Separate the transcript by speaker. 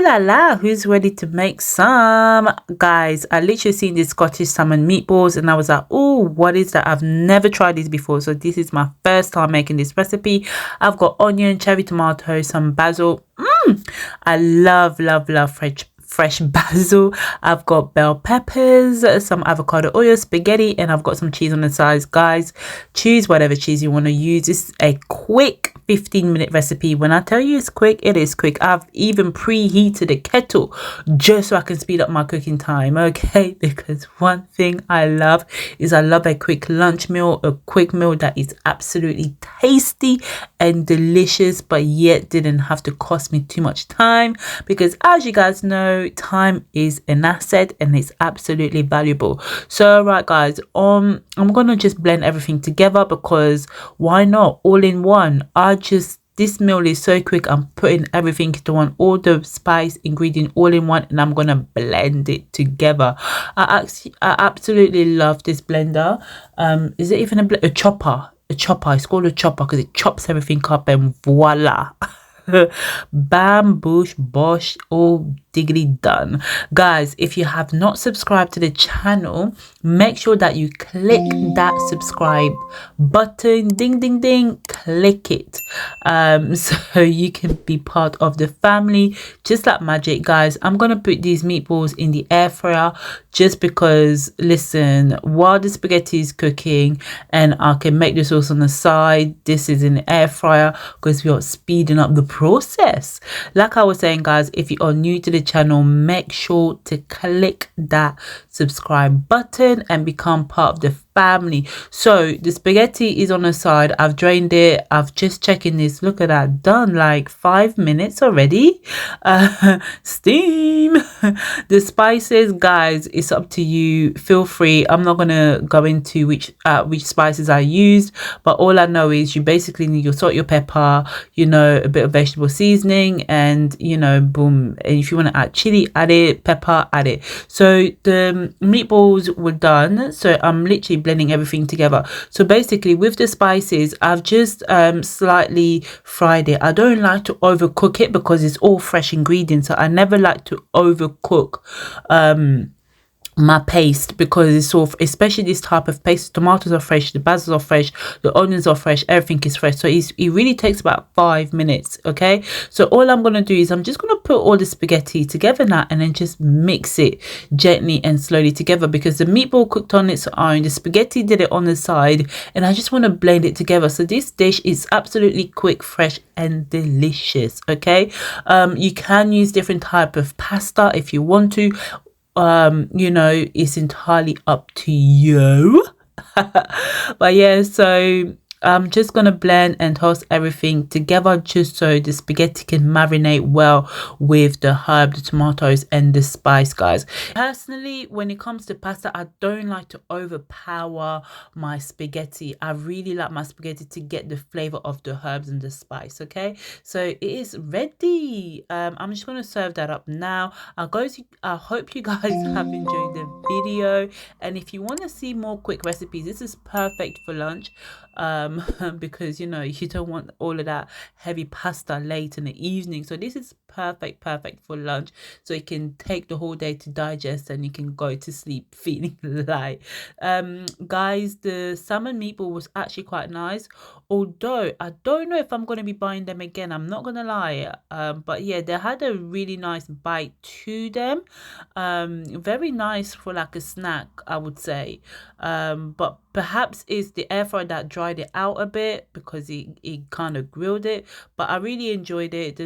Speaker 1: la la, who's ready to make some? Guys, I literally seen this Scottish salmon meatballs and I was like, oh, what is that? I've never tried this before, so this is my first time making this recipe. I've got onion, cherry tomato, some basil. I love fresh basil. I've got bell peppers, some avocado oil, spaghetti, and I've got some cheese on the sides. Guys, choose whatever cheese you want to use. This is a quick 15-minute recipe. When I tell you it's quick, it is quick. I've even preheated the kettle just so I can speed up my cooking time, okay? Because one thing I love is I love a quick lunch meal, a quick meal that is absolutely tasty and delicious, but yet didn't have to cost me too much time, because as you guys know, time is an asset and it's absolutely valuable. So right guys, I'm gonna just blend everything together, because why not? All in one. This meal is so quick. I'm putting everything into one, all the spice ingredient all in one, and I'm gonna blend it together. I absolutely love this blender. Is it even a chopper? A chopper. It's called a chopper because it chops everything up, and voila. Bam, boosh, bosh, all diggity done. Guys, if you have not subscribed to the channel, make sure that you click that subscribe button, ding ding ding, click it, so you can be part of the family just like magic. Guys, I'm gonna put these meatballs in the air fryer just because, listen, while the spaghetti is cooking and I can make the sauce on the side, this is in the air fryer because we are speeding up the process. Like I was saying, guys, if you are new to the channel, make sure to click that subscribe button and become part of the family. So the spaghetti is on the side. I've drained it. I've just checking this. Look at that, done like 5 minutes already. Steam. The spices, guys, it's up to you. Feel free. I'm not gonna go into which spices I used, but all I know is you basically need your salt, your pepper, you know, a bit of vegetable seasoning, and you know, boom. And if you want to add chili, add it, pepper, add it. So the meatballs were done, so I'm literally blending everything together. So basically with the spices, I've just slightly fried it. I don't like to overcook it because it's all fresh ingredients, so I never like to overcook my paste, because it's all, especially this type of paste, tomatoes are fresh, the basils are fresh, the onions are fresh, everything is fresh. So it really takes about 5 minutes. Okay, so all I'm gonna do is I'm just gonna put all the spaghetti together now and then just mix it gently and slowly together, because the meatball cooked on its own, the spaghetti did it on the side, and I just want to blend it together. So this dish is absolutely quick, fresh and delicious. Okay, you can use different type of pasta if you want to. You know, it's entirely up to you. But yeah, so I'm just gonna blend and toss everything together just so the spaghetti can marinate well with the herb, the tomatoes and the spice, guys. Personally, when it comes to pasta, I don't like to overpower my spaghetti. I really like my spaghetti to get the flavor of the herbs and the spice. Okay, so it is ready. I'm just gonna serve that up now. I hope you guys have enjoyed the video, and if you want to see more quick recipes, this is perfect for lunch, because you know, you don't want all of that heavy pasta late in the evening. So this is perfect for lunch, so it can take the whole day to digest and you can go to sleep feeling light. Guys, the salmon meatball was actually quite nice, although I don't know if I'm going to be buying them again, I'm not gonna lie. But yeah, they had a really nice bite to them. Very nice for like a snack, I would say. But perhaps it's the air fryer that dried it out a bit, because it kind of grilled it, but I really enjoyed it.